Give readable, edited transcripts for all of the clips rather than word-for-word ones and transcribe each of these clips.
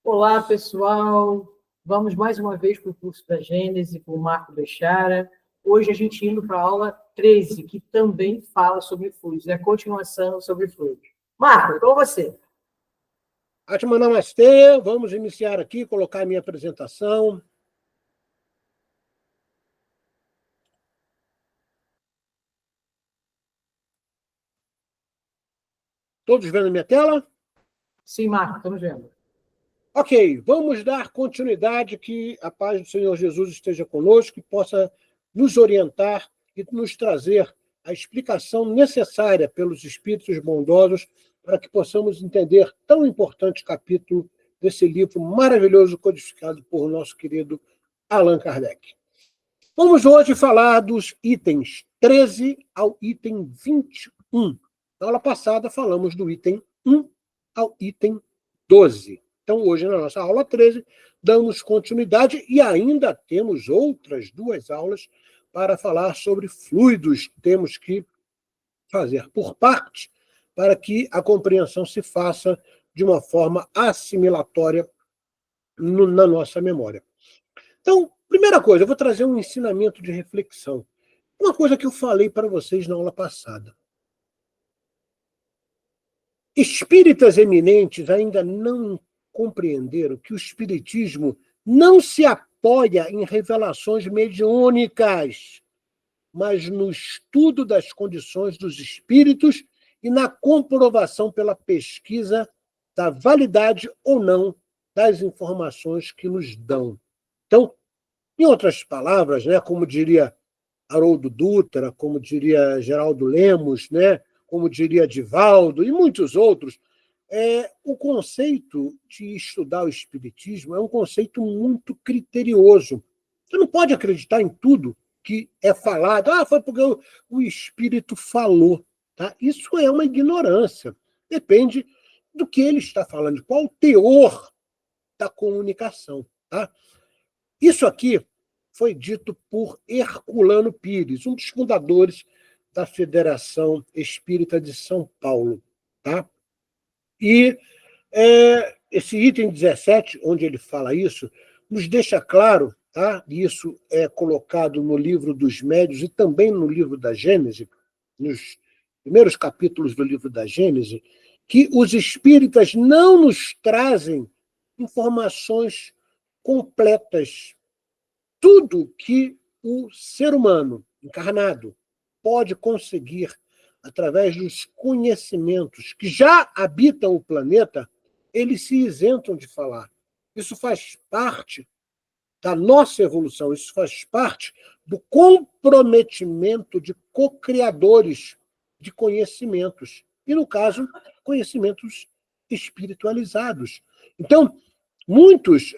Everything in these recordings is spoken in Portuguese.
Olá, pessoal. Vamos mais uma vez para o curso da Gênese com o Marco Bechara. Hoje a gente indo para a aula 13, que também fala sobre fluidos, é a continuação sobre fluidos. Marco, com você. Atma Namastê, vamos iniciar aqui, colocar a minha apresentação. Todos vendo a minha tela? Sim, Marco, estamos vendo. Ok, vamos dar continuidade, que a paz do Senhor Jesus esteja conosco e possa nos orientar e nos trazer a explicação necessária pelos Espíritos bondosos para que possamos entender tão importante capítulo desse livro maravilhoso codificado por nosso querido Allan Kardec. Vamos hoje falar dos itens 13 ao item 21. Na aula passada falamos do item 1 ao item 12. Então, hoje, na nossa aula 13, damos continuidade e ainda temos outras duas aulas para falar sobre fluidos. Temos que fazer por parte para que a compreensão se faça de uma forma assimilatória na nossa memória. Então, primeira coisa, eu vou trazer um ensinamento de reflexão. Uma coisa que eu falei para vocês na aula passada. Espíritas eminentes ainda não compreenderam que o espiritismo não se apoia em revelações mediúnicas, mas no estudo das condições dos espíritos e na comprovação pela pesquisa da validade ou não das informações que nos dão. Então, em outras palavras, né, como diria Haroldo Dutra, como diria Geraldo Lemos, né, como diria Divaldo e muitos outros, o conceito de estudar o espiritismo é um conceito muito criterioso. Você não pode acreditar em tudo que é falado. Foi porque o espírito falou. Tá? Isso é uma ignorância. Depende do que ele está falando, qual o teor da comunicação. Tá? Isso aqui foi dito por Herculano Pires, um dos fundadores da Federação Espírita de São Paulo. Tá? E esse item 17, onde ele fala isso, nos deixa claro, tá? Isso é colocado no livro dos Médiuns e também no livro da Gênese, nos primeiros capítulos do livro da Gênese, que os espíritas não nos trazem informações completas. Tudo que o ser humano encarnado pode conseguir através dos conhecimentos que já habitam o planeta, eles se isentam de falar. Isso faz parte da nossa evolução, isso faz parte do comprometimento de co-criadores de conhecimentos. E, no caso, conhecimentos espiritualizados. Então, muitos,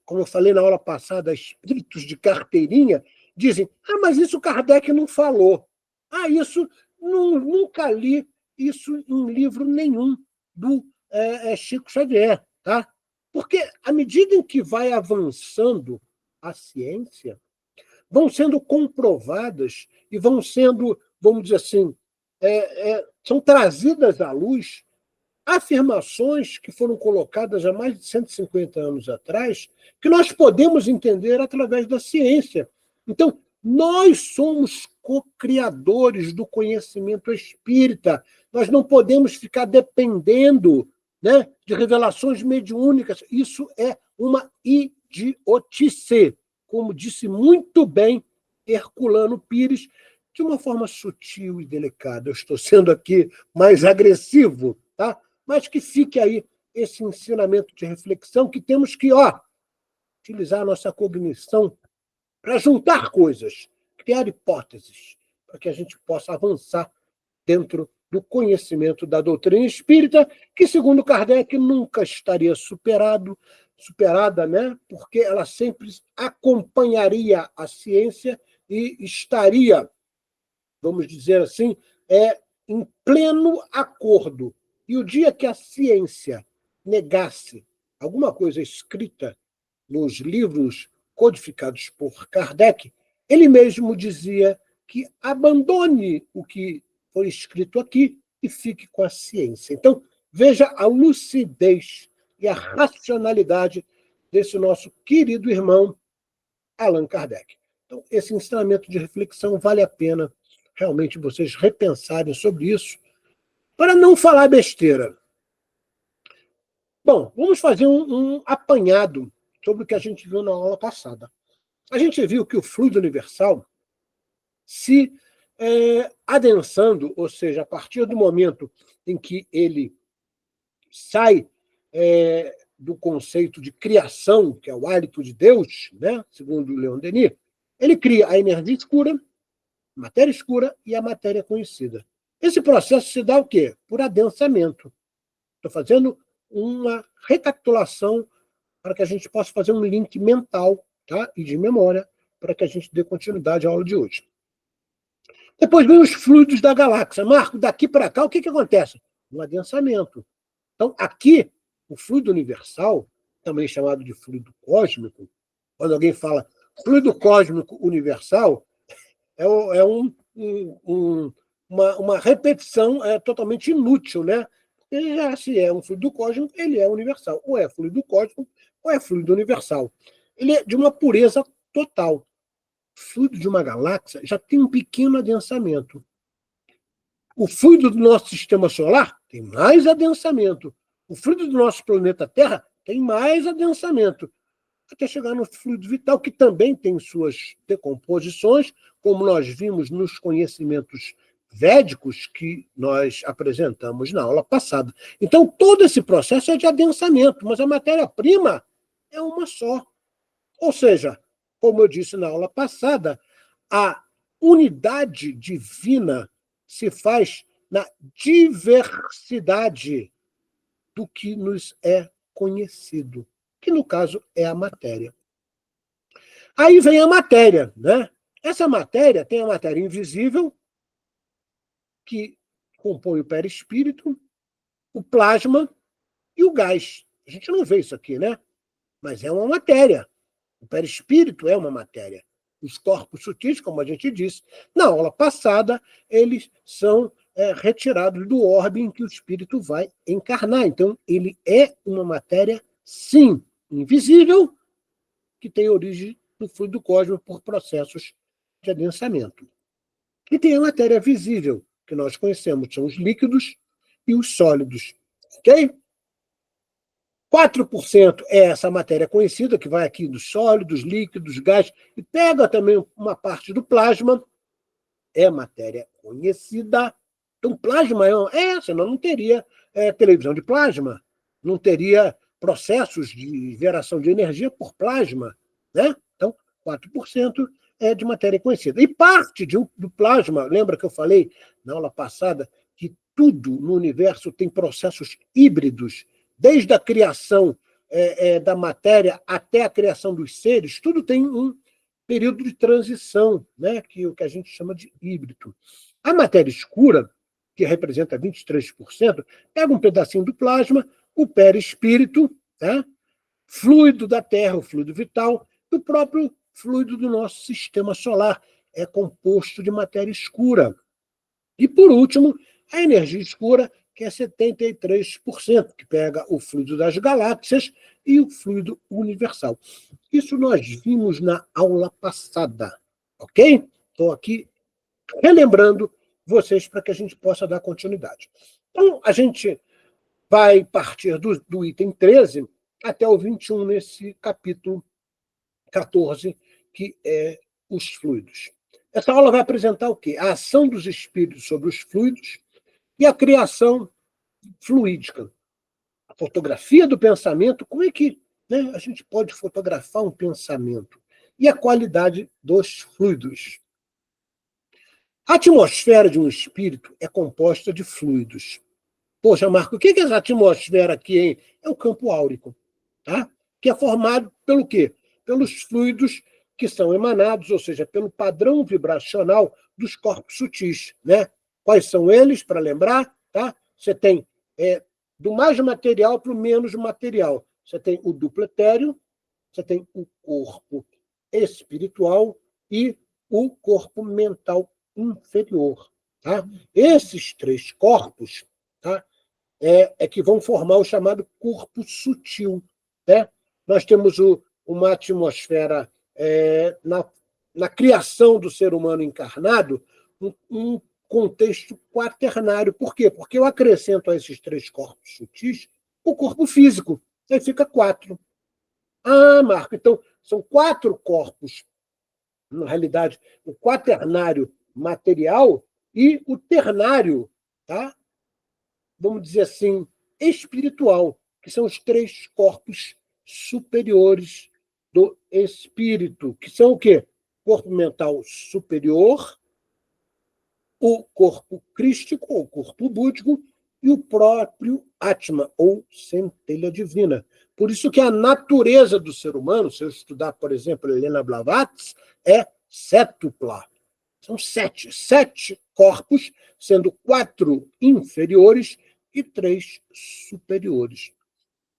como eu falei na aula passada, espíritos de carteirinha, dizem, mas isso Kardec não falou. Isso nunca li isso em livro nenhum do Chico Xavier. Tá? Porque, à medida em que vai avançando a ciência, vão sendo comprovadas e vão sendo, vamos dizer assim, são trazidas à luz afirmações que foram colocadas há mais de 150 anos atrás, que nós podemos entender através da ciência. Então, nós somos co-criadores do conhecimento espírita. Nós não podemos ficar dependendo, né, de revelações mediúnicas. Isso é uma idiotice, como disse muito bem Herculano Pires, de uma forma sutil e delicada. Eu estou sendo aqui mais agressivo, tá? Mas que fique aí esse ensinamento de reflexão que temos que utilizar a nossa cognição para juntar coisas, criar hipóteses, para que a gente possa avançar dentro do conhecimento da doutrina espírita, que, segundo Kardec, nunca estaria superada, né? Porque ela sempre acompanharia a ciência e estaria, vamos dizer assim, em pleno acordo. E o dia que a ciência negasse alguma coisa escrita nos livros codificados por Kardec, ele mesmo dizia que abandone o que foi escrito aqui e fique com a ciência. Então, veja a lucidez e a racionalidade desse nosso querido irmão Allan Kardec. Então, esse ensinamento de reflexão vale a pena realmente vocês repensarem sobre isso, para não falar besteira. Bom, vamos fazer um apanhado sobre o que a gente viu na aula passada. A gente viu que o fluido universal se adensando, ou seja, a partir do momento em que ele sai do conceito de criação, que é o hálito de Deus, né, segundo Leon Denis, ele cria a energia escura, matéria escura e a matéria conhecida. Esse processo se dá o quê? Por adensamento. Estou fazendo uma recapitulação para que a gente possa fazer um link mental, tá? E de memória, para que a gente dê continuidade à aula de hoje. Depois vem os fluidos da galáxia. Marco, daqui para cá, o que acontece? Um adensamento. Então, aqui, o fluido universal, também chamado de fluido cósmico, quando alguém fala fluido cósmico universal, é uma repetição totalmente inútil, né? Porque já se é um fluido cósmico, ele é universal. Ou é fluido cósmico, ou é fluido universal. Ele é de uma pureza total. O fluido de uma galáxia já tem um pequeno adensamento. O fluido do nosso sistema solar tem mais adensamento. O fluido do nosso planeta Terra tem mais adensamento. Até chegar no fluido vital, que também tem suas decomposições, como nós vimos nos conhecimentos védicos que nós apresentamos na aula passada. Então, todo esse processo é de adensamento, mas a matéria-prima é uma só. Ou seja, como eu disse na aula passada, a unidade divina se faz na diversidade do que nos é conhecido, que no caso é a matéria. Aí vem a matéria, né? Essa matéria tem a matéria invisível, que compõe o perispírito, o plasma e o gás. A gente não vê isso aqui, né? Mas é uma matéria. O perispírito é uma matéria. Os corpos sutis, como a gente disse, na aula passada, eles são retirados do orbe em que o espírito vai encarnar. Então, ele é uma matéria, sim, invisível, que tem origem no fluido cósmico por processos de adensamento. E tem a matéria visível, que nós conhecemos, são os líquidos e os sólidos. Ok? 4% é essa matéria conhecida, que vai aqui dos sólidos, líquidos, gás, e pega também uma parte do plasma, é matéria conhecida. Então, plasma senão não teria televisão de plasma, não teria processos de geração de energia por plasma, né? Então, 4% é de matéria conhecida. E parte do plasma, lembra que eu falei na aula passada que tudo no universo tem processos híbridos, desde a criação da matéria até a criação dos seres, tudo tem um período de transição, né, que é o que a gente chama de híbrido. A matéria escura, que representa 23%, pega um pedacinho do plasma, o perispírito, né, fluido da Terra, o fluido vital, e o próprio fluido do nosso sistema solar é composto de matéria escura. E, por último, a energia escura, que é 73%, que pega o fluido das galáxias e o fluido universal. Isso nós vimos na aula passada, ok? Estou aqui relembrando vocês para que a gente possa dar continuidade. Então, a gente vai partir do item 13 até o 21 nesse capítulo 14, que é os fluidos. Essa aula vai apresentar o quê? A ação dos espíritos sobre os fluidos e a criação fluídica. A fotografia do pensamento, como é que a gente pode fotografar um pensamento? E a qualidade dos fluidos. A atmosfera de um espírito é composta de fluidos. Poxa, Marco, o que é essa atmosfera aqui, hein? É o campo áurico, tá? Que é formado pelo quê? Pelos fluidos que são emanados, ou seja, pelo padrão vibracional dos corpos sutis, né? Quais são eles, para lembrar? Tá? Você tem do mais material para o menos material. Você tem o duplo etéreo, você tem o corpo espiritual e o corpo mental inferior. Tá? Esses três corpos, tá, é que vão formar o chamado corpo sutil. Né? Nós temos uma atmosfera na criação do ser humano encarnado, um contexto quaternário. Por quê? Porque eu acrescento a esses 3 corpos sutis o corpo físico. Aí fica 4. Ah, Marco, então são 4 corpos, na realidade, o quaternário material e o ternário, tá? Vamos dizer assim, espiritual, que são os 3 corpos superiores do espírito, que são o quê? Corpo mental superior, o corpo crístico, ou corpo búdico, e o próprio Atma, ou centelha divina. Por isso que a natureza do ser humano, se eu estudar, por exemplo, Helena Blavatsky, é sétupla. São 7 corpos, sendo 4 inferiores e 3 superiores.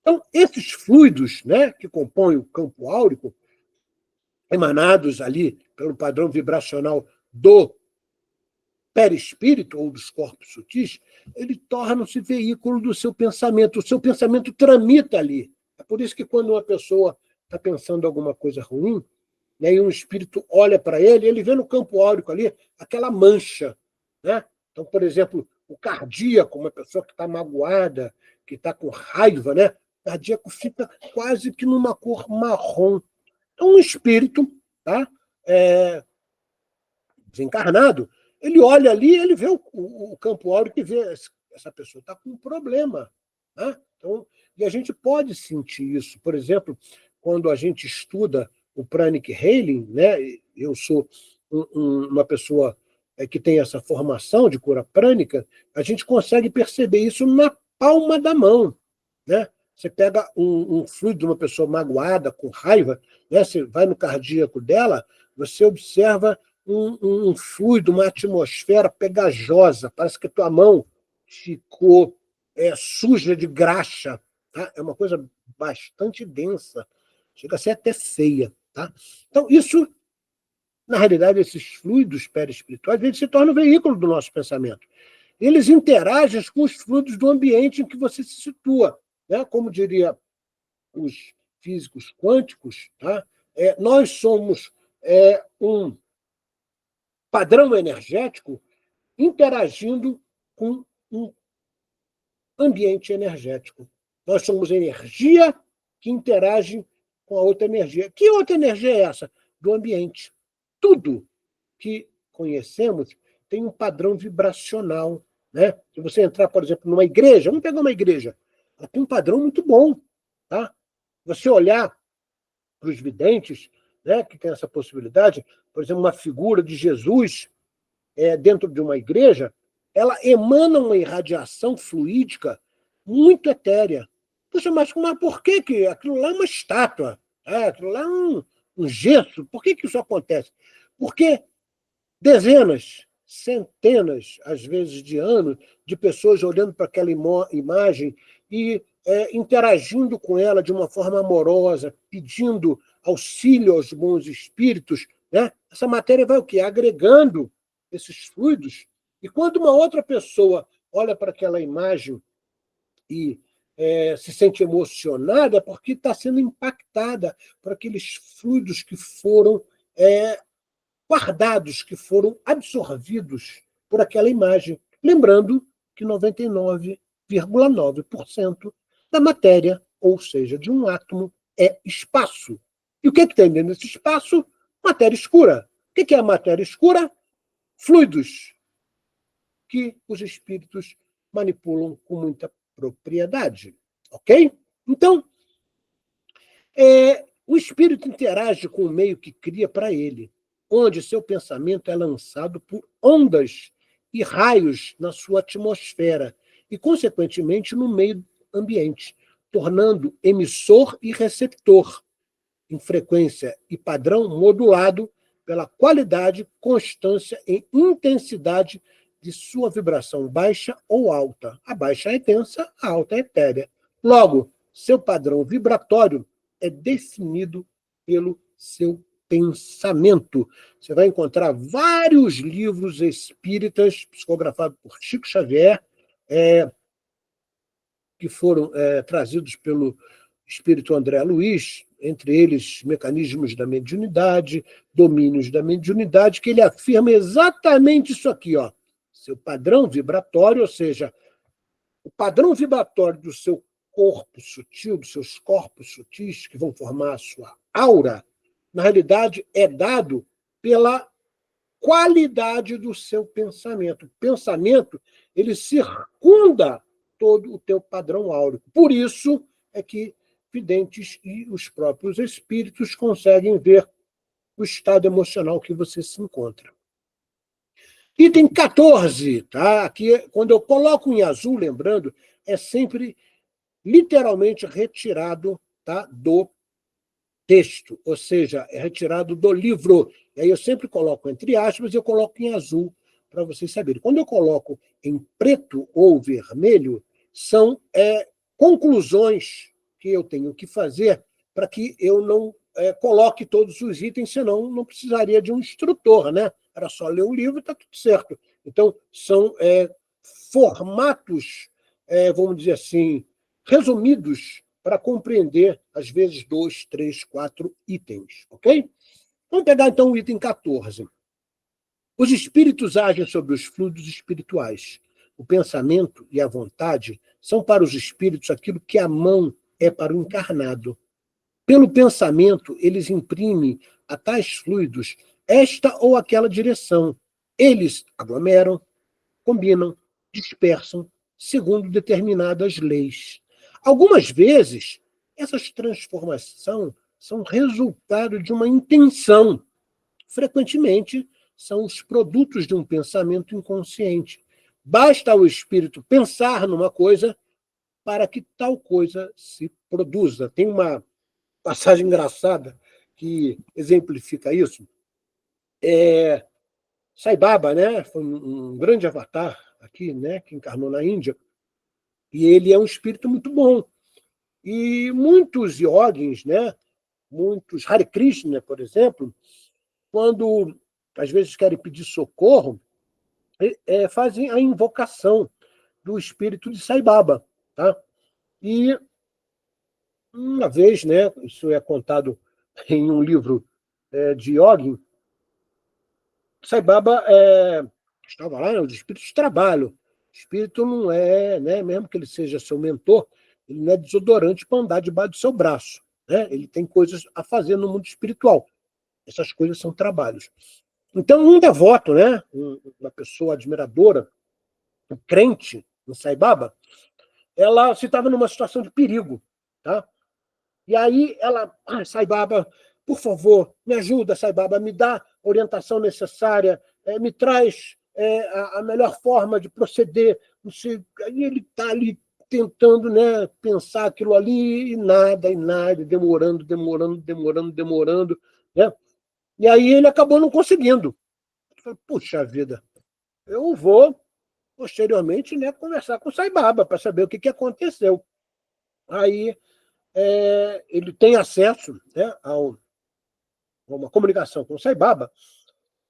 Então, esses fluidos, né, que compõem o campo áurico, emanados ali pelo padrão vibracional do perispírito, ou dos corpos sutis, ele torna-se veículo do seu pensamento. O seu pensamento tramita ali. É por isso que quando uma pessoa está pensando alguma coisa ruim, né, e um espírito olha para ele, ele vê no campo áurico ali aquela mancha. Né? Então, por exemplo, o cardíaco, uma pessoa que está magoada, que está com raiva, né? O cardíaco fica quase que numa cor marrom. Então, um espírito, tá? Desencarnado, ele olha ali, ele vê o campo áurico e vê essa pessoa está com um problema. Né? Então, e a gente pode sentir isso. Por exemplo, quando a gente estuda o Pranic Healing, né? Eu sou uma pessoa que tem essa formação de cura prânica, a gente consegue perceber isso na palma da mão. Né? Você pega um fluido de uma pessoa magoada, com raiva, né? Você vai no cardíaco dela, você observa um fluido, uma atmosfera pegajosa, parece que a tua mão ficou suja de graxa. Tá? É uma coisa bastante densa, chega a ser até feia. Tá? Então, isso, na realidade, esses fluidos perispirituais, eles se tornam veículo do nosso pensamento. Eles interagem com os fluidos do ambiente em que você se situa. Né? Como diria os físicos quânticos, tá? Nós somos um padrão energético interagindo com um ambiente energético. Nós somos energia que interage com a outra energia. Que outra energia é essa? Do ambiente. Tudo que conhecemos tem um padrão vibracional. Né? Se você entrar, por exemplo, numa igreja, vamos pegar uma igreja, ela tem um padrão muito bom. Tá? Você olhar para os videntes, né, que tem essa possibilidade, por exemplo, uma figura de Jesus dentro de uma igreja, ela emana uma irradiação fluídica muito etérea. Puxa, mas por que aquilo lá é uma estátua? Aquilo lá é um gesso. Por que isso acontece? Porque dezenas, centenas, às vezes, de anos, de pessoas olhando para aquela imagem e interagindo com ela de uma forma amorosa, pedindo auxílio aos bons espíritos, né? Essa matéria vai o quê? Agregando esses fluidos. E quando uma outra pessoa olha para aquela imagem e se sente emocionada, é porque está sendo impactada por aqueles fluidos que foram guardados, que foram absorvidos por aquela imagem. Lembrando que 99,9% da matéria, ou seja, de um átomo, é espaço. E o que tem dentro desse espaço? Matéria escura. O que é a matéria escura? Fluidos que os espíritos manipulam com muita propriedade. Ok? Então, o espírito interage com o meio que cria para ele, onde seu pensamento é lançado por ondas e raios na sua atmosfera e, consequentemente, no meio ambiente, tornando emissor e receptor, em frequência e padrão modulado pela qualidade, constância e intensidade de sua vibração baixa ou alta. A baixa é densa, a alta é etérea. Logo, seu padrão vibratório é definido pelo seu pensamento. Você vai encontrar vários livros espíritas psicografados por Chico Xavier, que foram trazidos pelo espírito André Luiz, entre eles mecanismos da mediunidade, domínios da mediunidade, que ele afirma exatamente isso aqui, ó, seu padrão vibratório, ou seja, o padrão vibratório do seu corpo sutil, dos seus corpos sutis, que vão formar a sua aura, na realidade é dado pela qualidade do seu pensamento. O pensamento, ele circunda todo o teu padrão áurico. Por isso é que videntes e os próprios espíritos conseguem ver o estado emocional que você se encontra. Item 14, tá? Aqui, quando eu coloco em azul, lembrando, é sempre literalmente retirado, tá, do texto, ou seja, é retirado do livro. E aí eu sempre coloco entre aspas e eu coloco em azul para vocês saberem. Quando eu coloco em preto ou vermelho, são conclusões que eu tenho que fazer para que eu não coloque todos os itens, senão não precisaria de um instrutor, né? Era só ler um livro e está tudo certo. Então, são formatos, vamos dizer assim, resumidos para compreender, às vezes, 2, 3, 4 itens, ok? Vamos pegar, então, o item 14. Os espíritos agem sobre os fluidos espirituais. O pensamento e a vontade são para os espíritos aquilo que a mão é para o encarnado. Pelo pensamento, eles imprimem a tais fluidos esta ou aquela direção. Eles aglomeram, combinam, dispersam, segundo determinadas leis. Algumas vezes, essas transformações são resultado de uma intenção. Frequentemente, são os produtos de um pensamento inconsciente. Basta ao espírito pensar numa coisa para que tal coisa se produza. Tem uma passagem engraçada que exemplifica isso. Sai Baba, né, foi um grande avatar aqui, né, que encarnou na Índia, e ele é um espírito muito bom. E muitos yogis, né, muitos Hare Krishna, por exemplo, quando às vezes querem pedir socorro, fazem a invocação do espírito de Sai Baba, tá? E uma vez, né, isso é contado em um livro de yogi, Sai Baba estava lá, os espíritos de trabalho. O espírito não é, né, mesmo que ele seja seu mentor, ele não é desodorante para andar debaixo do seu braço. Né? Ele tem coisas a fazer no mundo espiritual. Essas coisas são trabalhos. Então, um devoto, né, uma pessoa admiradora, um crente no Sai Baba, ela se estava numa situação de perigo. Tá? E aí ela, Sai Baba, por favor, me ajuda, Sai Baba, me dá a orientação necessária, me traz a melhor forma de proceder. Não sei. Aí ele está ali tentando, né, pensar aquilo ali, e nada, demorando. Né? E aí ele acabou não conseguindo. Eu falei, puxa vida, eu vou, posteriormente, né, conversar com o Sai Baba para saber o que aconteceu. Aí ele tem acesso, né, a uma comunicação com o Sai Baba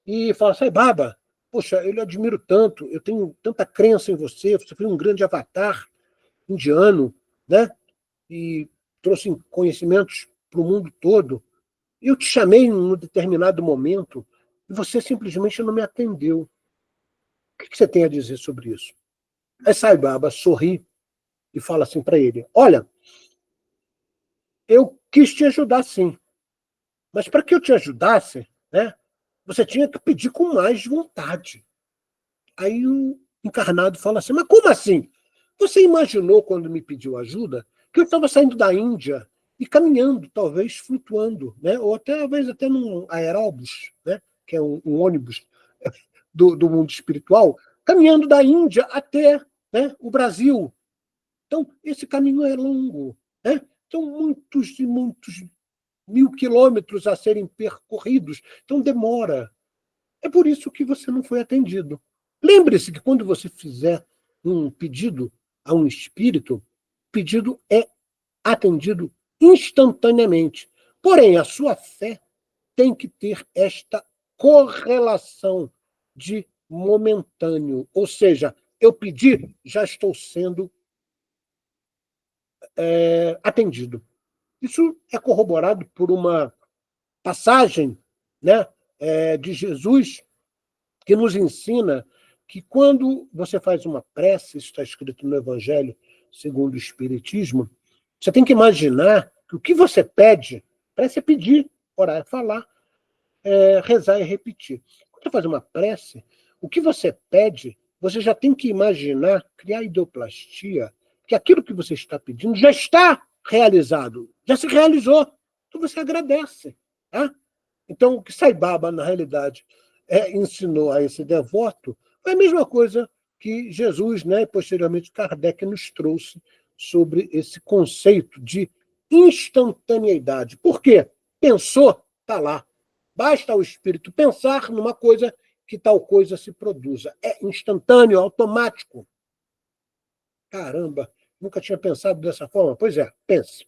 e fala, Sai Baba, poxa, eu lhe admiro tanto, eu tenho tanta crença em você, você foi um grande avatar indiano, né, e trouxe conhecimentos para o mundo todo. Eu te chamei em um determinado momento e você simplesmente não me atendeu. O que você tem a dizer sobre isso? Aí Sai Baba sorri e fala assim para ele, olha, eu quis te ajudar sim, mas para que eu te ajudasse, né, você tinha que pedir com mais vontade. Aí o encarnado fala assim, mas como assim? Você imaginou, quando me pediu ajuda, que eu estava saindo da Índia e caminhando, talvez flutuando, né, ou talvez até num aeróbus, né, que é um ônibus do mundo espiritual, caminhando da Índia até, né, o Brasil. Então, esse caminho é longo. Né? Então, muitos e muitos 1000 quilômetros a serem percorridos. Então, demora. É por isso que você não foi atendido. Lembre-se que quando você fizer um pedido a um espírito, o pedido é atendido instantaneamente. Porém, a sua fé tem que ter esta correlação de momentâneo. Ou seja, eu pedi, já estou sendo atendido. Isso é corroborado por uma passagem, né, de Jesus, que nos ensina que quando você faz uma prece, isso está escrito no Evangelho segundo o Espiritismo, você tem que imaginar que o que você pede, prece é pedir, orar é falar, rezar é repetir. Quando você faz uma prece, o que você pede, você já tem que imaginar, criar ideoplastia, que aquilo que você está pedindo já está realizado, já se realizou. Então você agradece. Tá? Então, o que Sai Baba, na realidade, ensinou a esse devoto foi a mesma coisa que Jesus, né, e posteriormente Kardec, nos trouxe sobre esse conceito de instantaneidade. Por quê? Pensou, está lá. Basta o espírito pensar numa coisa que tal coisa se produza. É instantâneo, automático. Caramba, nunca tinha pensado dessa forma. Pois é, pense.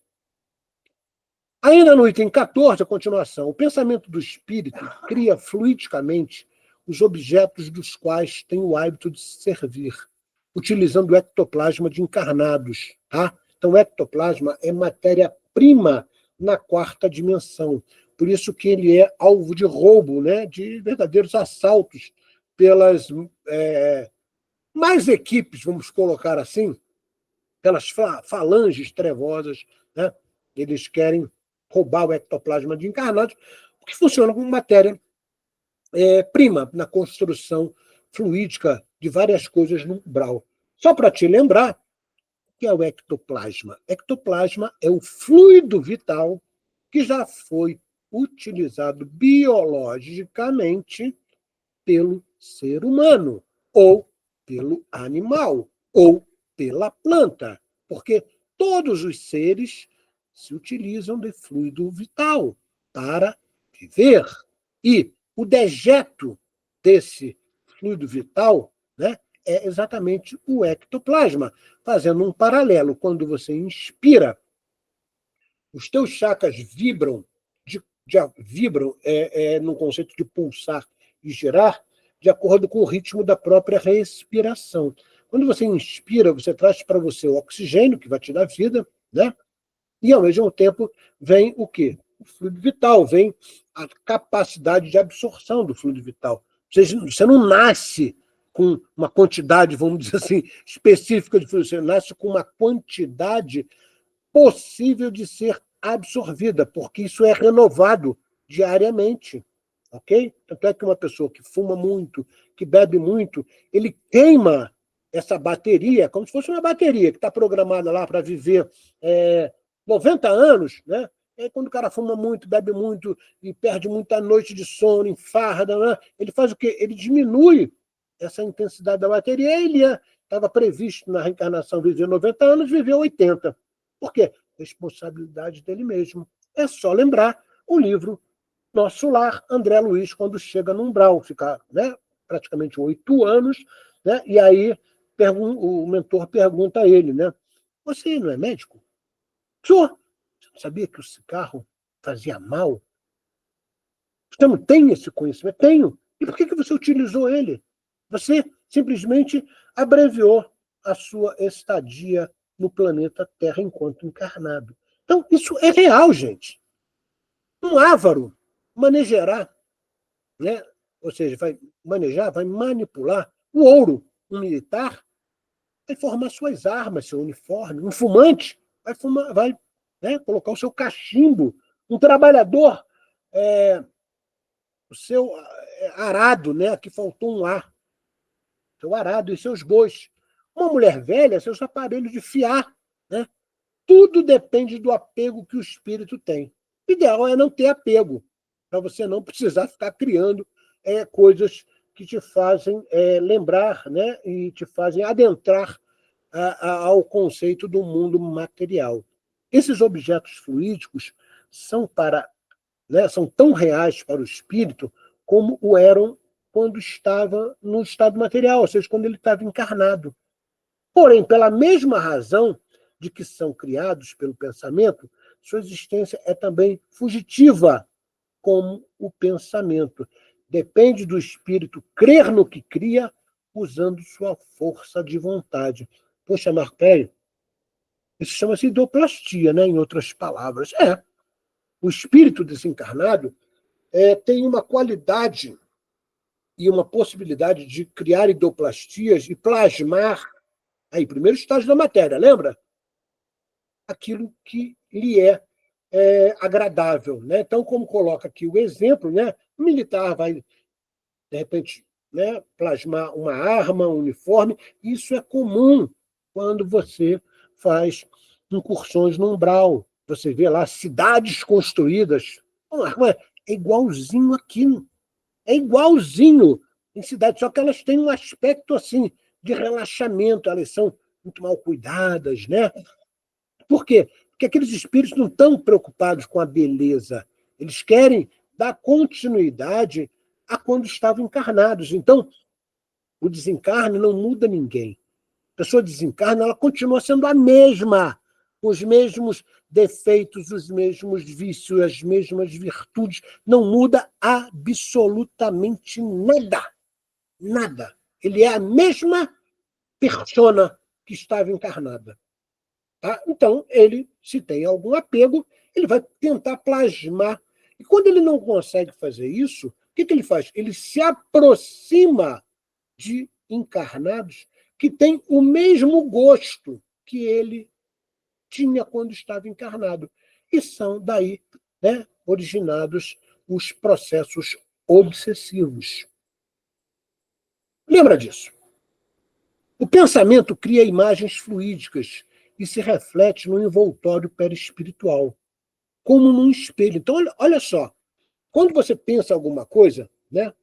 Ainda no item 14, a continuação, o pensamento do espírito cria fluidicamente os objetos dos quais tem o hábito de se servir, utilizando o ectoplasma de encarnados. Tá? Então, o ectoplasma é matéria-prima na quarta dimensão. Por isso que ele é alvo de roubo, né? De verdadeiros assaltos pelas mais equipes, vamos colocar assim, pelas falanges trevosas, né? Eles querem roubar o ectoplasma de encarnados, porque funciona como matéria prima na construção fluídica de várias coisas no umbral. Só para te lembrar, o que é o ectoplasma? Ectoplasma é o fluido vital que já foi utilizado biologicamente pelo ser humano, ou pelo animal, ou pela planta, porque todos os seres se utilizam de fluido vital para viver. E o dejeto desse fluido vital, né, é exatamente o ectoplasma. Fazendo um paralelo, quando você inspira, os teus chakras vibram, vibram no conceito de pulsar e girar, de acordo com o ritmo da própria respiração. Quando você inspira, você traz para você o oxigênio, que vai te dar vida, né? E, ao mesmo tempo, vem o quê? O fluido vital, vem a capacidade de absorção do fluido vital. Você não nasce com uma quantidade, vamos dizer assim, específica de fluido, você nasce com uma quantidade possível de ser absorvida, porque isso é renovado diariamente. Ok? Tanto é que uma pessoa que fuma muito, que bebe muito, ele queima essa bateria, como se fosse uma bateria que está programada lá para viver 90 anos, né? E aí, quando o cara fuma muito, bebe muito e perde muita noite de sono, infarda, né? Ele faz o quê? Ele diminui essa intensidade da bateria. Ele estava previsto na reencarnação viver 90 anos, viveu 80. Por quê? Responsabilidade dele mesmo. É só lembrar o livro Nosso Lar, André Luiz, quando chega no umbral, fica, né, praticamente 8 anos, né, e aí o mentor pergunta a ele, né, você não é médico? Senhor, você não sabia que o cigarro fazia mal? Você não tem esse conhecimento? Tenho. E por que você utilizou ele? Você simplesmente abreviou a sua estadia no planeta Terra enquanto encarnado. Então, isso é real, gente. Um ávaro manejará, né? Ou seja, vai manejar, vai manipular o ouro. Um militar vai formar suas armas, seu uniforme. Um fumante vai fumar, vai, né, colocar o seu cachimbo. Um trabalhador, o seu arado, né? Aqui faltou um ar. Seu arado e seus bois. Uma mulher velha, seus aparelhos de fiar, né? Tudo depende do apego que o espírito tem. O ideal é não ter apego, para você não precisar ficar criando coisas que te fazem lembrar, né, e te fazem adentrar ao conceito do mundo material. Esses objetos fluídicos são são tão reais para o espírito como o eram quando estava no estado material, ou seja, quando ele estava encarnado. Porém, pela mesma razão de que são criados pelo pensamento, sua existência é também fugitiva, como o pensamento. Depende do espírito crer no que cria, usando sua força de vontade. Poxa, Marco Pérez, Isso chama-se idoplastia, né? Em outras palavras. O espírito desencarnado tem uma qualidade e uma possibilidade de criar idoplastias e plasmar, aí, primeiro estágio da matéria, lembra? Aquilo que lhe é agradável. Né? Então, como coloca aqui o exemplo, né? O militar vai, de repente, né, plasmar uma arma, um uniforme. Isso é comum quando você faz incursões no umbral. Você vê lá cidades construídas. É igualzinho aqui. É igualzinho em cidade, só que elas têm um aspecto assim de relaxamento, elas são muito mal cuidadas, né? Por quê? Porque aqueles espíritos não estão preocupados com a beleza. Eles querem dar continuidade a quando estavam encarnados. Então, o desencarne não muda ninguém. A pessoa desencarna, ela continua sendo a mesma, com os mesmos defeitos, os mesmos vícios, as mesmas virtudes. Não muda absolutamente nada. Nada. Ele é a mesma persona que estava encarnada. Tá? Então, ele, se tem algum apego, ele vai tentar plasmar. E quando ele não consegue fazer isso, o que ele faz? Ele se aproxima de encarnados que têm o mesmo gosto que ele tinha quando estava encarnado. E são daí, né, originados os processos obsessivos. Lembra disso? O pensamento cria imagens fluídicas e se reflete no envoltório perispiritual, como num espelho. Então, olha só, quando você pensa alguma coisa, né,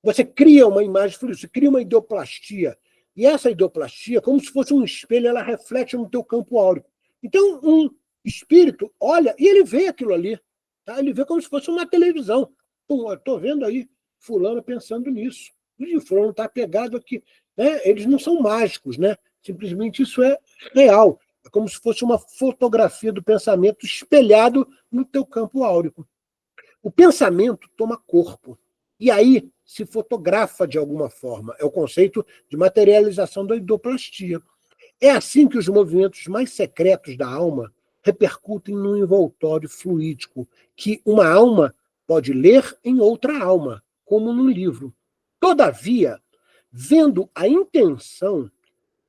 você cria uma imagem fluídica, você cria uma idoplastia. E essa idoplastia, como se fosse um espelho, ela reflete no teu campo áurico. Então, um espírito olha e ele vê aquilo ali. Tá? Ele vê como se fosse uma televisão. Estou vendo aí fulano pensando nisso. E o fulano está pegado aqui. Né? Eles não são mágicos, né? Simplesmente isso é real. É como se fosse uma fotografia do pensamento espelhado no teu campo áurico. O pensamento toma corpo. E aí se fotografa de alguma forma. É o conceito de materialização da idoplastia. É assim que os movimentos mais secretos da alma repercutem num envoltório fluídico, que uma alma pode ler em outra alma, como num livro. Todavia, vendo a intenção,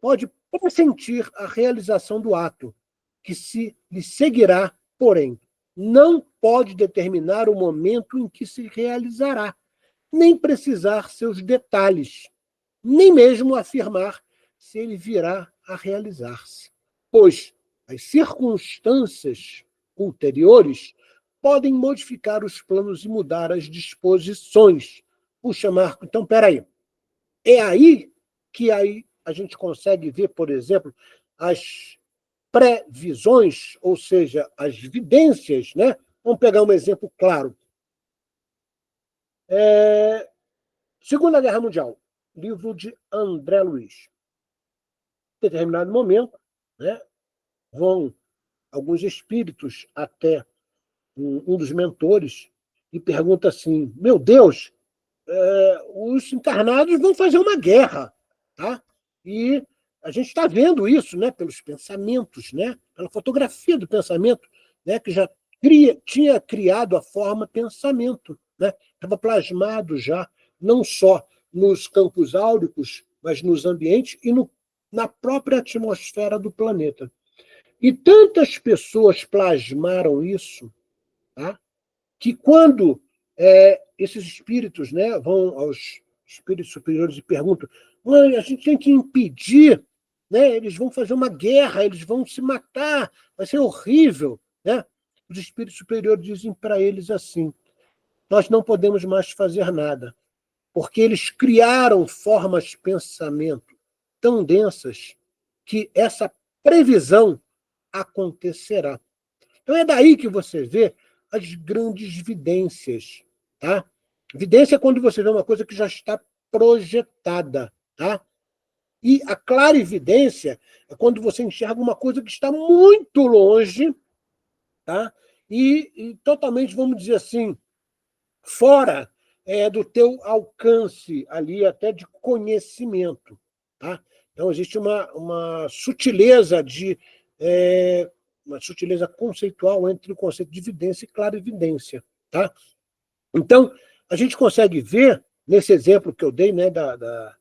pode pressentir a realização do ato, que se lhe seguirá, porém, não pode determinar o momento em que se realizará, nem precisar seus detalhes, nem mesmo afirmar se ele virá a realizar-se. Pois as circunstâncias ulteriores podem modificar os planos e mudar as disposições. Puxa, Marco, então, peraí. É aí que aí a gente consegue ver, por exemplo, as previsões, ou seja, as vidências, né? Vamos pegar um exemplo claro. Segunda Guerra Mundial, livro de André Luiz. Em determinado momento, né, vão alguns espíritos até um dos mentores e pergunta assim: meu Deus, os encarnados vão fazer uma guerra, tá? E a gente está vendo isso, né, pelos pensamentos, né, pela fotografia do pensamento, né, que já tinha criado a forma pensamento, né, estava plasmado já, não só nos campos áuricos, mas nos ambientes e na própria atmosfera do planeta. E tantas pessoas plasmaram isso, tá, que quando esses espíritos, né, vão aos espíritos superiores e perguntam: mãe, a gente tem que impedir, né, eles vão fazer uma guerra, eles vão se matar, vai ser horrível. Né? Os espíritos superiores dizem para eles assim: nós não podemos mais fazer nada, porque eles criaram formas de pensamento tão densas que essa previsão acontecerá. Então é daí que você vê as grandes vidências. Tá? Vidência é quando você vê uma coisa que já está projetada. Tá? E a clarividência é quando você enxerga uma coisa que está muito longe, tá? E totalmente, vamos dizer assim, fora do teu alcance ali, até de conhecimento. Tá? Então, existe uma sutileza uma sutileza conceitual entre o conceito de evidência e clarividência. Tá? Então, a gente consegue ver, nesse exemplo que eu dei, né, da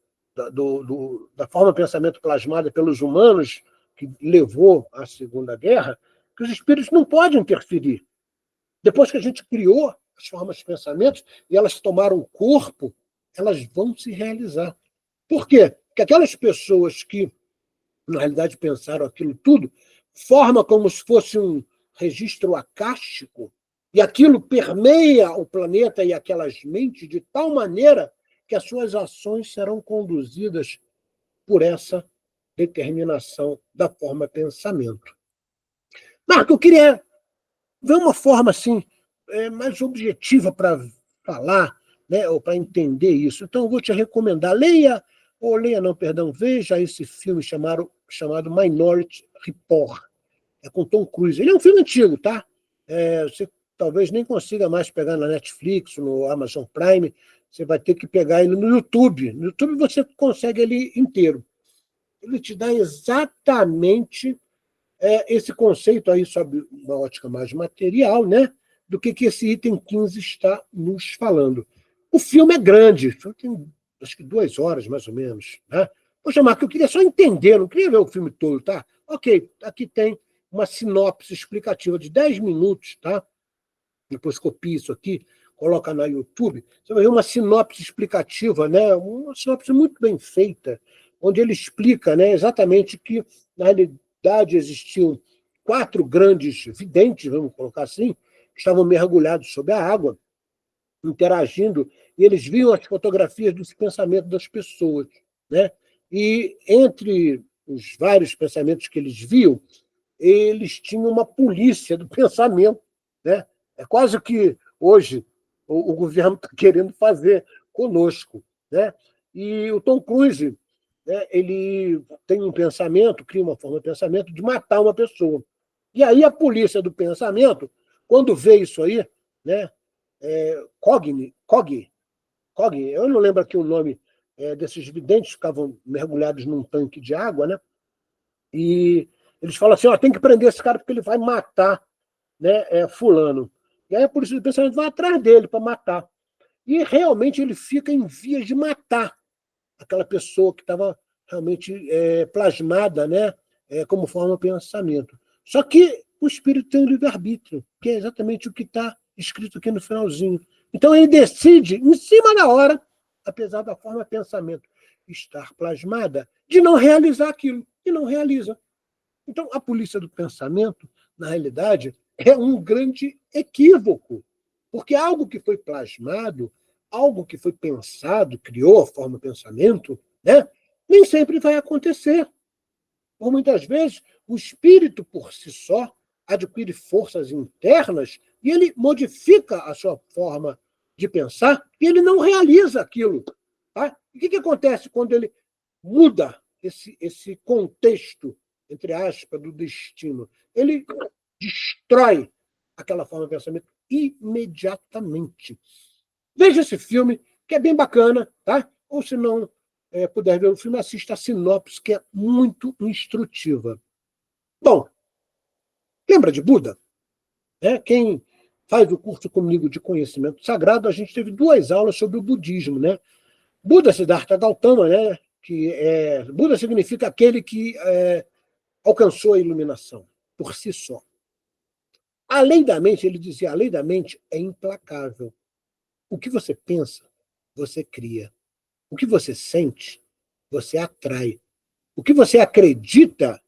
forma de pensamento plasmada pelos humanos, que levou à Segunda Guerra, que os espíritos não podem interferir. Depois que a gente criou as formas de pensamento e elas tomaram corpo, elas vão se realizar. Por quê? Porque aquelas pessoas que, na realidade, pensaram aquilo tudo, forma como se fosse um registro acástico, e aquilo permeia o planeta e aquelas mentes de tal maneira que as suas ações serão conduzidas por essa determinação da forma pensamento. Marco, eu queria ver uma forma assim, mais objetiva para falar, né, ou para entender isso. Então, eu vou te recomendar, veja esse filme chamado Minority Report. É com Tom Cruise. Ele é um filme antigo, tá? Você talvez nem consiga mais pegar na Netflix, no Amazon Prime, você vai ter que pegar ele no YouTube. No YouTube você consegue ele inteiro. Ele te dá exatamente esse conceito aí sobre uma ótica mais material, né? Do que esse item 15 está nos falando. O filme é grande, tem acho que 2 horas, mais ou menos. Né? Poxa, Marco, eu queria só entender, não queria ver o filme todo, tá? Ok, aqui tem uma sinopse explicativa de 10 minutos, tá? Depois copia isso aqui, coloca no YouTube, você vai ver uma sinopse explicativa, né? Uma sinopse muito bem feita, onde ele explica, né, exatamente que, na realidade, existiam 4 grandes videntes, vamos colocar assim, que estavam mergulhados sob a água, interagindo, e eles viam as fotografias dos pensamentos das pessoas. Né? E entre os vários pensamentos que eles viam, eles tinham uma polícia do pensamento. Né? É quase o que hoje o governo está querendo fazer conosco. Né? E o Tom Cruise, né, ele tem um pensamento, cria uma forma de pensamento de matar uma pessoa. E aí a polícia do pensamento, quando vê isso aí, né, Cogni, eu não lembro aqui o nome desses videntes que ficavam mergulhados num tanque de água, né? E eles falam assim, tem que prender esse cara porque ele vai matar, né, fulano. E aí a polícia do pensamento vai atrás dele para matar. E realmente ele fica em vias de matar aquela pessoa que estava realmente plasmada, né, como forma de pensamento. Só que o espírito tem um livre-arbítrio, que é exatamente o que está escrito aqui no finalzinho. Então ele decide, em cima da hora, apesar da forma de pensamento estar plasmada, de não realizar aquilo, e não realiza. Então a polícia do pensamento, na realidade, é um grande equívoco, porque algo que foi plasmado, algo que foi pensado, criou a forma de pensamento, né, nem sempre vai acontecer. Por muitas vezes, o espírito por si só adquire forças internas e ele modifica a sua forma de pensar e ele não realiza aquilo. Tá? E o que acontece quando ele muda esse contexto, entre aspas, do destino? Ele destrói aquela forma de pensamento imediatamente. Veja esse filme, que é bem bacana, tá? Ou se não puder ver o filme, assista a sinopse, que é muito instrutiva. Bom, lembra de Buda? Quem faz o curso comigo de conhecimento sagrado, a gente teve 2 aulas sobre o budismo. Né? Buda Siddhartha Gautama, né? Buda significa aquele que alcançou a iluminação por si só. A lei da mente, ele dizia, a lei da mente é implacável. O que você pensa, você cria. O que você sente, você atrai. O que você acredita,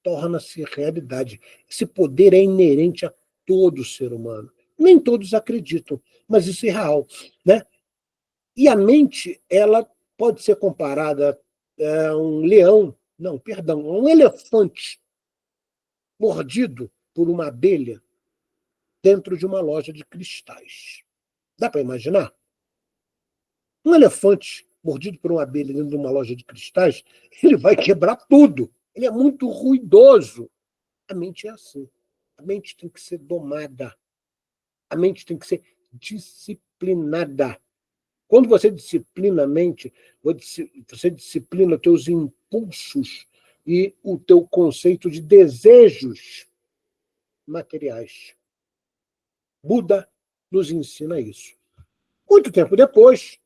torna-se realidade. Esse poder é inerente a todo ser humano. Nem todos acreditam, mas isso é real. Né? E a mente, ela pode ser comparada a um leão, não, perdão, a um elefante mordido por uma abelha dentro de uma loja de cristais. Dá para imaginar? Um elefante mordido por uma abelha dentro de uma loja de cristais, ele vai quebrar tudo. Ele é muito ruidoso. A mente é assim. A mente tem que ser domada. A mente tem que ser disciplinada. Quando você disciplina a mente, você disciplina os teus impulsos e o teu conceito de desejos materiais. Buda nos ensina isso. Muito tempo depois,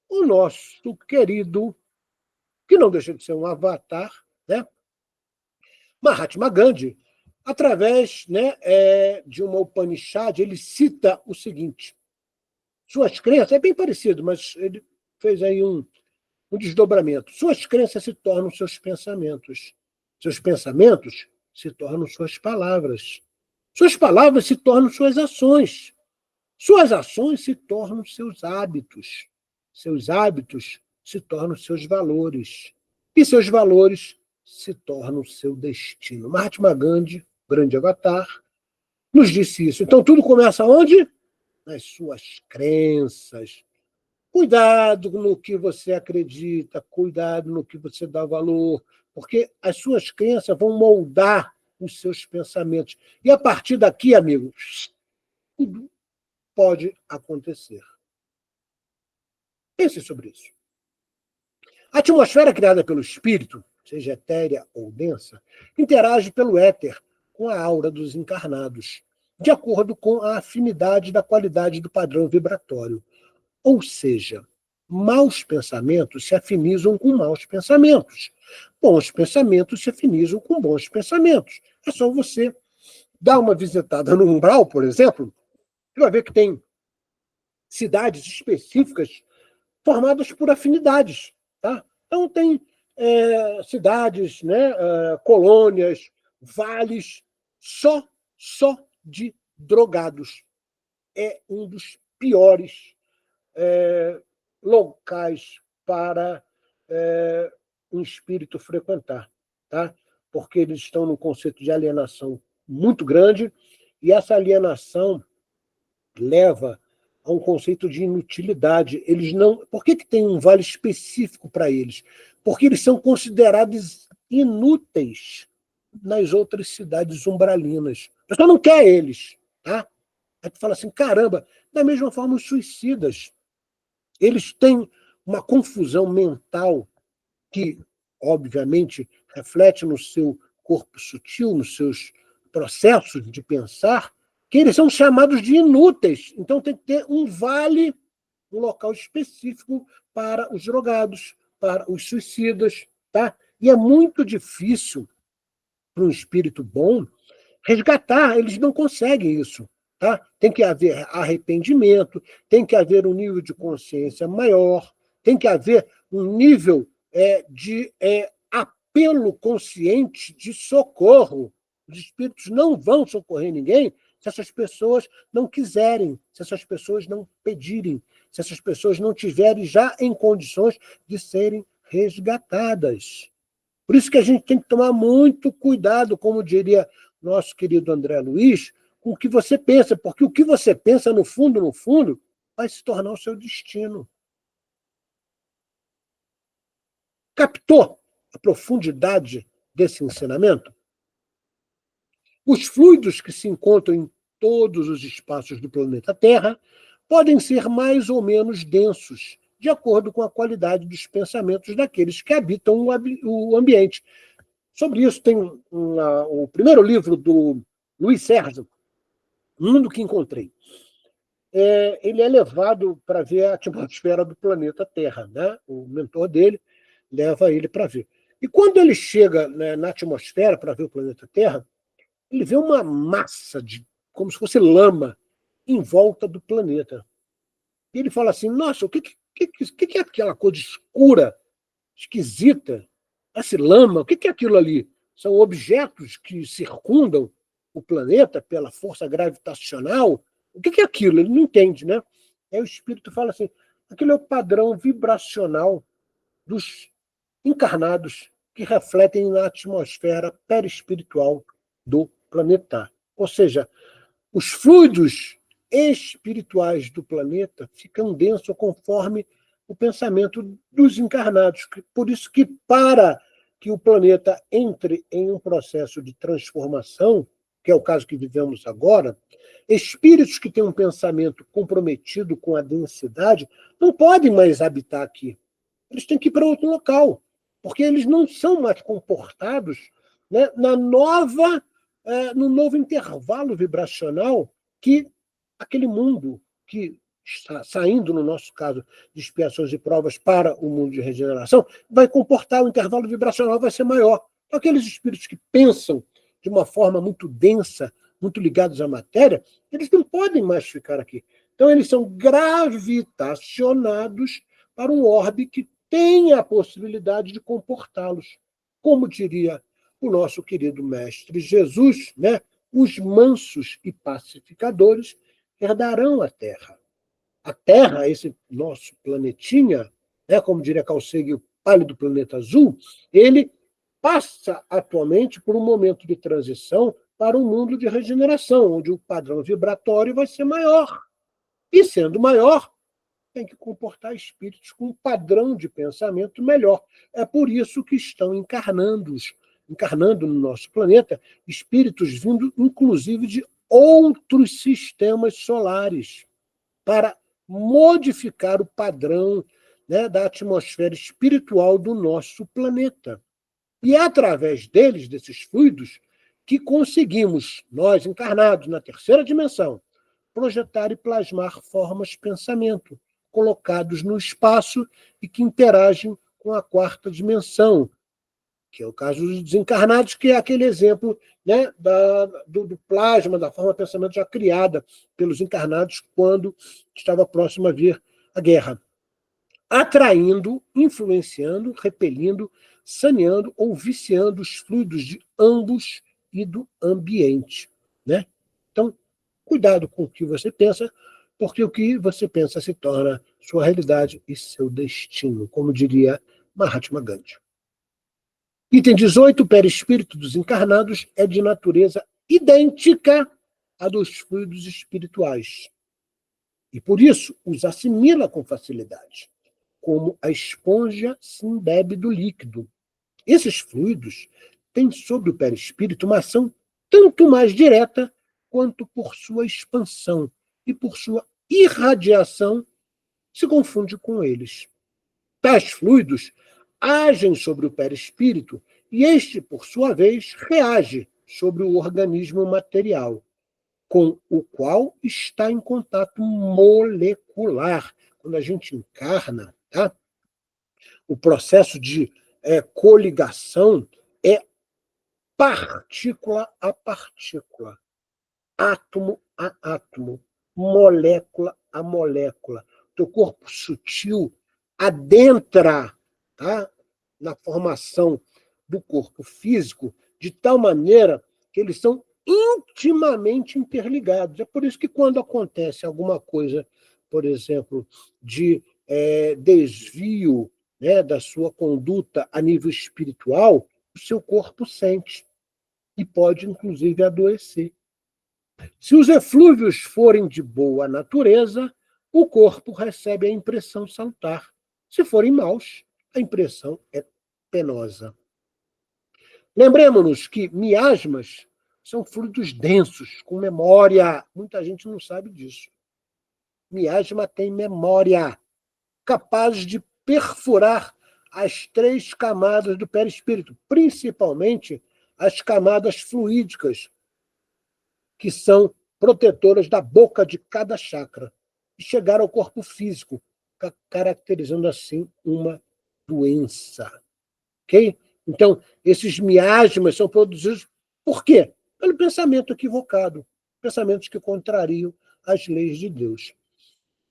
o nosso querido, que não deixa de ser um avatar, né, Mahatma Gandhi, através, né, de uma Upanishad, ele cita o seguinte: suas crenças, é bem parecido, mas ele fez aí um desdobramento. Suas crenças se tornam seus pensamentos. Seus pensamentos se tornam suas palavras. Suas palavras se tornam suas ações. Suas ações se tornam seus hábitos. Seus hábitos se tornam seus valores. E seus valores se tornam seu destino. Mahatma Gandhi, grande avatar, nos disse isso. Então tudo começa onde? Nas suas crenças. Cuidado no que você acredita, cuidado no que você dá valor, porque as suas crenças vão moldar os seus pensamentos. E a partir daqui, amigos, tudo pode acontecer. Pense sobre isso. A atmosfera criada pelo espírito, seja etérea ou densa, interage pelo éter com a aura dos encarnados, de acordo com a afinidade da qualidade do padrão vibratório. Ou seja, maus pensamentos se afinizam com maus pensamentos. Bons pensamentos se afinizam com bons pensamentos. É só você dar uma visitada no umbral, por exemplo, você vai ver que tem cidades específicas formadas por afinidades. Tá? Então, tem cidades, né, colônias, vales, só de drogados. É um dos piores locais para um espírito frequentar, tá? Porque eles estão num conceito de alienação muito grande, e essa alienação leva a um conceito de inutilidade. Eles não. Por que tem um vale específico para eles? Porque eles são considerados inúteis nas outras cidades umbralinas. A pessoa não quer eles, tá? Aí tu fala assim, caramba, da mesma forma os suicidas. Eles têm uma confusão mental que, obviamente, reflete no seu corpo sutil, nos seus processos de pensar, que eles são chamados de inúteis. Então tem que ter um vale, um local específico para os drogados, para os suicidas. Tá? E é muito difícil para um espírito bom resgatar, eles não conseguem isso. Tá? Tem que haver arrependimento, tem que haver um nível de consciência maior, tem que haver um nível de apelo consciente de socorro. Os espíritos não vão socorrer ninguém se essas pessoas não quiserem, se essas pessoas não pedirem, se essas pessoas não tiverem já em condições de serem resgatadas. Por isso que a gente tem que tomar muito cuidado, como diria nosso querido André Luiz, com o que você pensa, porque o que você pensa, no fundo, vai se tornar o seu destino. Captou a profundidade desse ensinamento? Os fluidos que se encontram em todos os espaços do planeta Terra podem ser mais ou menos densos, de acordo com a qualidade dos pensamentos daqueles que habitam o ambiente. Sobre isso tem o primeiro livro do Luiz Sérgio, Mundo que Encontrei. Ele é levado para ver a atmosfera do planeta Terra. Né? O mentor dele leva ele para ver. E quando ele chega, né, na atmosfera para ver o planeta Terra, ele vê uma massa, como se fosse lama, em volta do planeta. E ele fala assim, nossa, o que é aquela coisa escura, esquisita? Essa lama, o que é aquilo ali? São objetos que circundam o planeta pela força gravitacional? O que é aquilo? Ele não entende, né? Aí o espírito fala assim, aquilo é o padrão vibracional dos encarnados que refletem na atmosfera perispiritual do planeta. Ou seja, os fluidos espirituais do planeta ficam densos conforme o pensamento dos encarnados. Por isso que, para que o planeta entre em um processo de transformação, que é o caso que vivemos agora, espíritos que têm um pensamento comprometido com a densidade não podem mais habitar aqui. Eles têm que ir para outro local, porque eles não são mais comportados, né, no novo intervalo vibracional que aquele mundo que está saindo, no nosso caso, de expiações e provas para o mundo de regeneração, vai comportar, o intervalo vibracional vai ser maior. Então, aqueles espíritos que pensam de uma forma muito densa, muito ligados à matéria, eles não podem mais ficar aqui. Então, eles são gravitacionados para um orbe que tem a possibilidade de comportá-los. Como diria o nosso querido mestre Jesus, né? Os mansos e pacificadores herdarão a Terra. A Terra, esse nosso planetinha, né, como diria Carl Sagan, o pálido planeta azul, ele passa atualmente por um momento de transição para um mundo de regeneração, onde o padrão vibratório vai ser maior. E, sendo maior, tem que comportar espíritos com um padrão de pensamento melhor. É por isso que estão encarnando no nosso planeta espíritos vindo, inclusive, de outros sistemas solares, para modificar o padrão, né, da atmosfera espiritual do nosso planeta. E é através deles, desses fluidos, que conseguimos, nós encarnados na terceira dimensão, projetar e plasmar formas de pensamento, colocados no espaço e que interagem com a quarta dimensão, que é o caso dos desencarnados, que é aquele exemplo, né, do plasma, da forma de pensamento já criada pelos encarnados quando estava próximo a vir a guerra. Atraindo, influenciando, repelindo, saneando ou viciando os fluidos de ambos e do ambiente, né? Então, cuidado com o que você pensa, porque o que você pensa se torna sua realidade e seu destino, como diria Mahatma Gandhi. Item 18, o perispírito dos encarnados é de natureza idêntica à dos fluidos espirituais. E por isso os assimila com facilidade, como a esponja se embebe do líquido. Esses fluidos têm sobre o perispírito uma ação tanto mais direta quanto por sua expansão e por sua irradiação se confunde com eles. Tais fluidos agem sobre o perispírito e este, por sua vez, reage sobre o organismo material, com o qual está em contato molecular. Quando a gente encarna, tá? O processo de coligação é partícula a partícula, átomo a átomo, molécula a molécula. Teu corpo sutil adentra, tá, na formação do corpo físico de tal maneira que eles são intimamente interligados. É por isso que quando acontece alguma coisa, por exemplo, de desvio, né, da sua conduta a nível espiritual, o seu corpo sente e pode, inclusive, adoecer. Se os eflúvios forem de boa natureza, o corpo recebe a impressão salutar. Se forem maus, a impressão é penosa. Lembremos-nos que miasmas são fluidos densos, com memória. Muita gente não sabe disso. Miasma tem memória, capaz de perfurar as 3 camadas do perispírito, principalmente as camadas fluídicas, que são protetoras da boca de cada chakra, e chegar ao corpo físico, caracterizando assim uma doença. Ok? Então, esses miasmas são produzidos por quê? Pelo pensamento equivocado, pensamentos que contrariam as leis de Deus.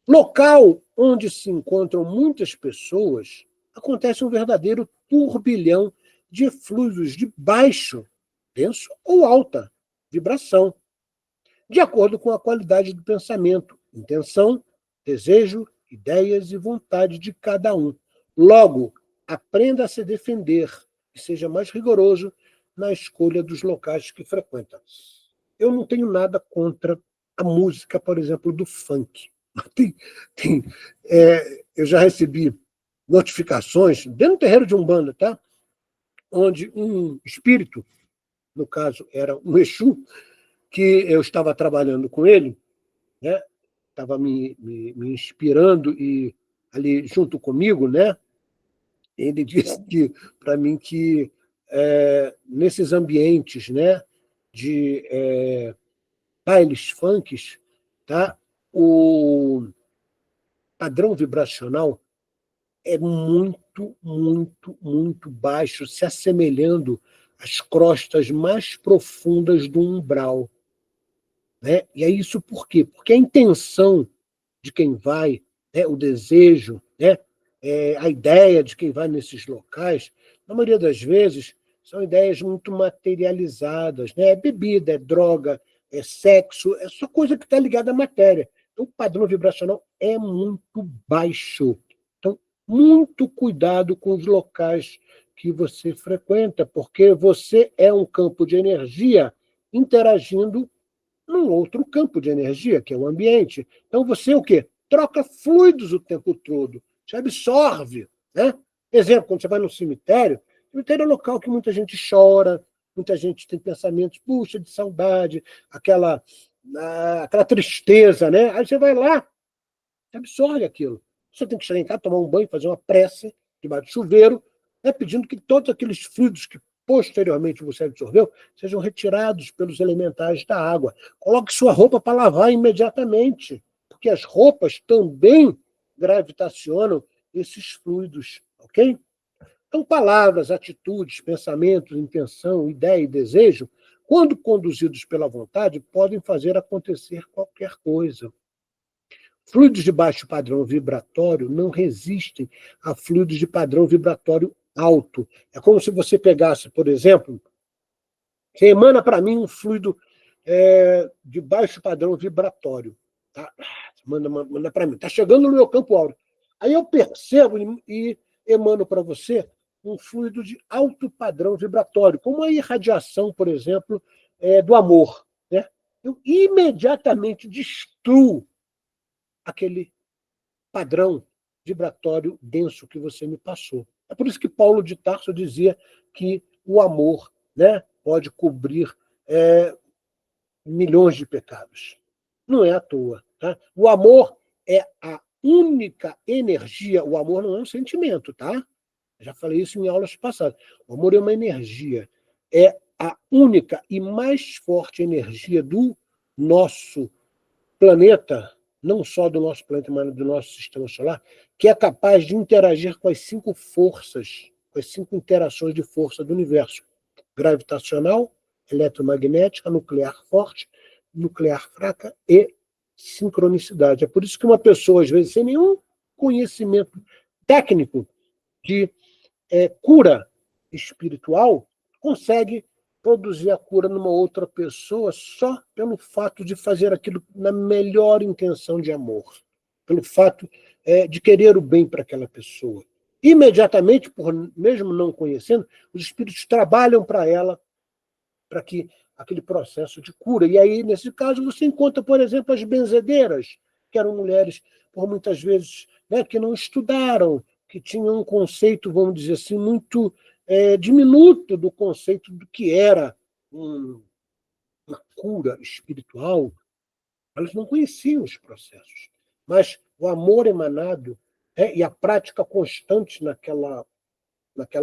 Local onde se encontram muitas pessoas, acontece um verdadeiro turbilhão de fluidos de baixo, denso ou alta vibração, de acordo com a qualidade do pensamento, intenção, desejo, ideias e vontade de cada um. Logo, aprenda a se defender e seja mais rigoroso na escolha dos locais que frequenta. Eu não tenho nada contra a música, por exemplo, do funk. Eu já recebi notificações, dentro do terreiro de Umbanda, tá? Onde um espírito, no caso era um Exu, que eu estava trabalhando com ele, né? Estava me inspirando e ali junto comigo, né? Ele disse para mim que nesses ambientes, né, de bailes funks, tá? O padrão vibracional é muito, muito, muito baixo, se assemelhando às crostas mais profundas do umbral. Né? E é isso por quê? Porque a intenção de quem vai, né, o desejo, né, a ideia de quem vai nesses locais, na maioria das vezes, são ideias muito materializadas. Né? É bebida, é droga, é sexo, é só coisa que está ligada à matéria. Então, o padrão vibracional é muito baixo. Então, muito cuidado com os locais que você frequenta, porque você é um campo de energia interagindo num outro campo de energia, que é o ambiente. Então você o quê? Troca fluidos o tempo todo. Você absorve. Né? Exemplo, quando você vai no cemitério é um local que muita gente chora, muita gente tem pensamentos, puxa, de saudade, aquela tristeza, né? Aí você vai lá, você absorve aquilo. Você tem que chegar em casa, tomar um banho, fazer uma prece debaixo do chuveiro, né, pedindo que todos aqueles fluidos que posteriormente você absorveu sejam retirados pelos elementais da água. Coloque sua roupa para lavar imediatamente, porque as roupas também gravitacionam esses fluidos, ok? Então, palavras, atitudes, pensamentos, intenção, ideia e desejo, quando conduzidos pela vontade, podem fazer acontecer qualquer coisa. Fluidos de baixo padrão vibratório não resistem a fluidos de padrão vibratório alto. É como se você pegasse, por exemplo, você emana para mim um fluido de baixo padrão vibratório. Tá? Manda para mim. Está chegando no meu campo áureo. Aí eu percebo e emano para você um fluido de alto padrão vibratório, como a irradiação, por exemplo, do amor. Né? Eu imediatamente destruo aquele padrão vibratório denso que você me passou. É por isso que Paulo de Tarso dizia que o amor, né, pode cobrir milhões de pecados. Não é à toa. Tá? O amor é a única energia. O amor não é um sentimento, tá? Já falei isso em aulas passadas. O amor é uma energia. É a única e mais forte energia do nosso planeta, não só do nosso planeta, mas do nosso sistema solar, que é capaz de interagir com as 5 forças, com as 5 interações de força do universo: gravitacional, eletromagnética, nuclear forte, nuclear fraca e sincronicidade. É por isso que uma pessoa, às vezes, sem nenhum conhecimento técnico de cura espiritual, consegue produzir a cura numa outra pessoa só pelo fato de fazer aquilo na melhor intenção de amor, pelo fato de querer o bem para aquela pessoa. Imediatamente, mesmo não conhecendo, os espíritos trabalham para ela, para que aquele processo de cura. E aí, nesse caso, você encontra, por exemplo, as benzedeiras, que eram mulheres, por muitas vezes, né, que não estudaram, que tinham um conceito, vamos dizer assim, muito diminuto do conceito do que era uma cura espiritual. Elas não conheciam os processos. Mas o amor emanado e a prática constante naquela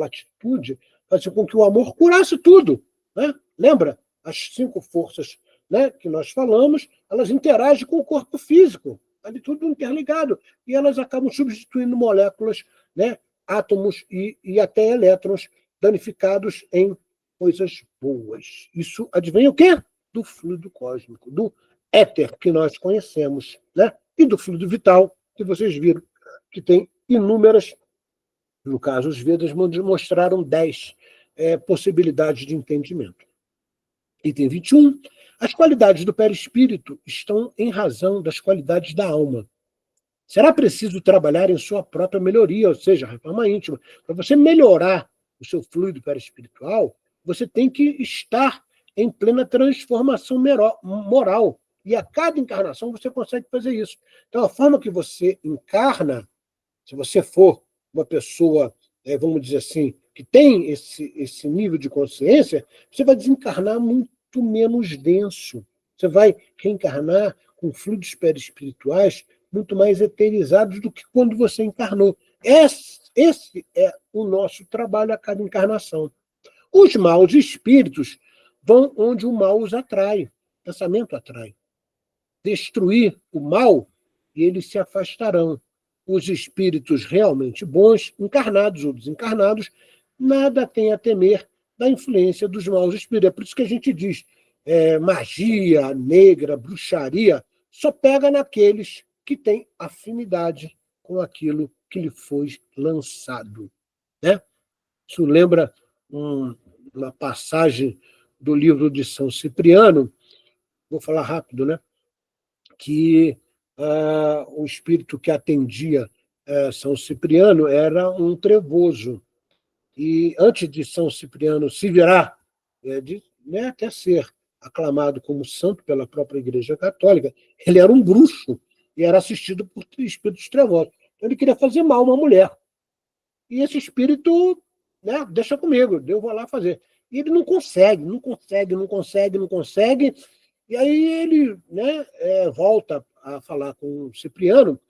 atitude fazia com que o amor curasse tudo. Né? Lembra? As 5 forças, né, que nós falamos, elas interagem com o corpo físico. Ali tudo interligado. E elas acabam substituindo moléculas, né, átomos e até elétrons danificados em coisas boas. Isso advém o quê? Do fluido cósmico, do éter que nós conhecemos, né? E do fluido vital, que vocês viram, que tem inúmeras, no caso, os Vedas mostraram 10 possibilidades de entendimento. Item 21. As qualidades do perispírito estão em razão das qualidades da alma. Será preciso trabalhar em sua própria melhoria, ou seja, reforma íntima. Para você melhorar o seu fluido perispiritual, você tem que estar em plena transformação moral. E a cada encarnação você consegue fazer isso. Então, a forma que você encarna, se você for uma pessoa, vamos dizer assim, que tem esse nível de consciência, você vai desencarnar muito menos denso. Você vai reencarnar com fluidos perispirituais muito mais eterizados do que quando você encarnou. Esse é o nosso trabalho a cada encarnação. Os maus espíritos vão onde o mal os atrai, o pensamento atrai. Destruir o mal e eles se afastarão. Os espíritos realmente bons, encarnados ou desencarnados, nada tem a temer da influência dos maus espíritos. É por isso que a gente diz, magia negra, bruxaria, só pega naqueles que têm afinidade com aquilo que lhe foi lançado. Né? Isso lembra uma passagem do livro de São Cipriano, vou falar rápido, né? Que o espírito que atendia São Cipriano era um trevoso. E antes de São Cipriano se virar, até ser aclamado como santo pela própria Igreja Católica, ele era um bruxo e era assistido por espíritos trevosos. Então ele queria fazer mal a uma mulher. E esse espírito, né, deixa comigo, eu vou lá fazer. E ele não consegue. E aí ele, né, volta a falar com o Cipriano.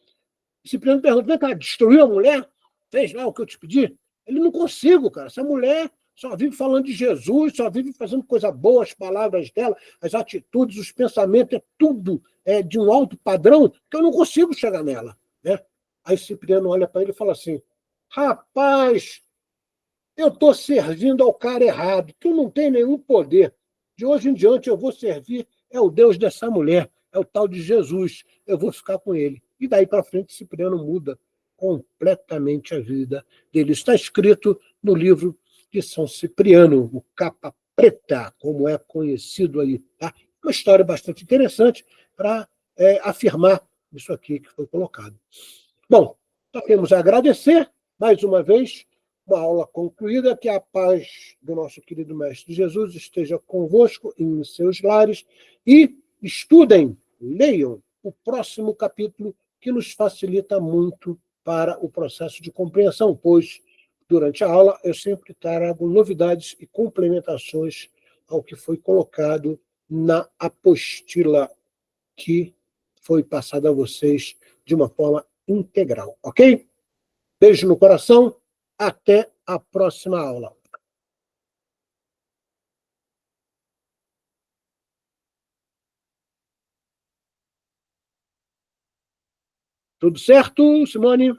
O Cipriano pergunta: vem cá, destruiu a mulher? Fez lá o que eu te pedi? Ele: não consigo, cara. Essa mulher só vive falando de Jesus, só vive fazendo coisa boa, as palavras dela, as atitudes, os pensamentos, é tudo de um alto padrão que eu não consigo chegar nela. Né? Aí Cipriano olha para ele e fala assim: rapaz, eu estou servindo ao cara errado, que eu não tenho nenhum poder. De hoje em diante eu vou servir o Deus dessa mulher, é o tal de Jesus. Eu vou ficar com ele. E daí para frente, Cipriano muda completamente a vida dele. Está escrito no livro de São Cipriano, o Capa Preta, como é conhecido aí. Tá? Uma história bastante interessante para afirmar isso aqui que foi colocado. Bom, nós temos a agradecer, mais uma vez, uma aula concluída, que a paz do nosso querido Mestre Jesus esteja convosco em seus lares e estudem, leiam o próximo capítulo, que nos facilita muito para o processo de compreensão, pois durante a aula eu sempre trago novidades e complementações ao que foi colocado na apostila que foi passada a vocês de uma forma integral, ok? Beijo no coração, até a próxima aula. Tudo certo, Simone?